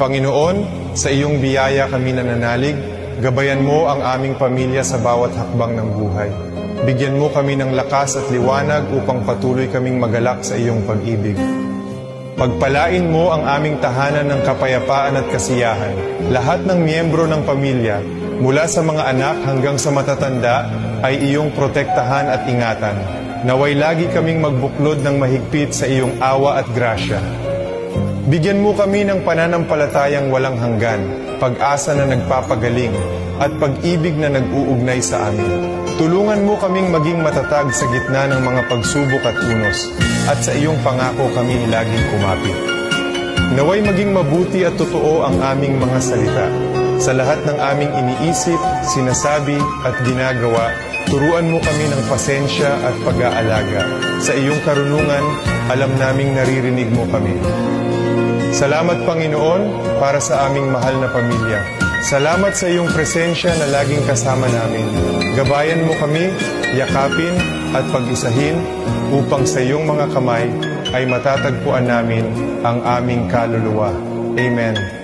Panginoon, sa iyong biyaya kami nananalig, gabayan mo ang aming pamilya sa bawat hakbang ng buhay. Bigyan mo kami ng lakas at liwanag upang patuloy kaming magalak sa iyong pag-ibig. Pagpalain mo ang aming tahanan ng kapayapaan at kasiyahan. Lahat ng miyembro ng pamilya, mula sa mga anak hanggang sa matatanda, ay iyong protektahan at ingatan. Naway lagi kaming magbuklod ng mahigpit sa iyong awa at grasya. Bigyan mo kami ng pananampalatayang walang hanggan, pag-asa na nagpapagaling, at pag-ibig na nag-uugnay sa amin. Tulungan mo kaming maging matatag sa gitna ng mga pagsubok at unos, at sa iyong pangako kami laging kumapit. Naway maging mabuti at totoo ang aming mga salita. Sa lahat ng aming iniisip, sinasabi at ginagawa, turuan mo kami ng pasensya at pag-aalaga. Sa iyong karunungan, alam naming naririnig mo kami. Salamat, Panginoon, para sa aming mahal na pamilya. Salamat sa iyong presensya na laging kasama namin. Gabayan mo kami, yakapin at pag-isahin upang sa iyong mga kamay ay matatagpuan namin ang aming kaluluwa. Amen.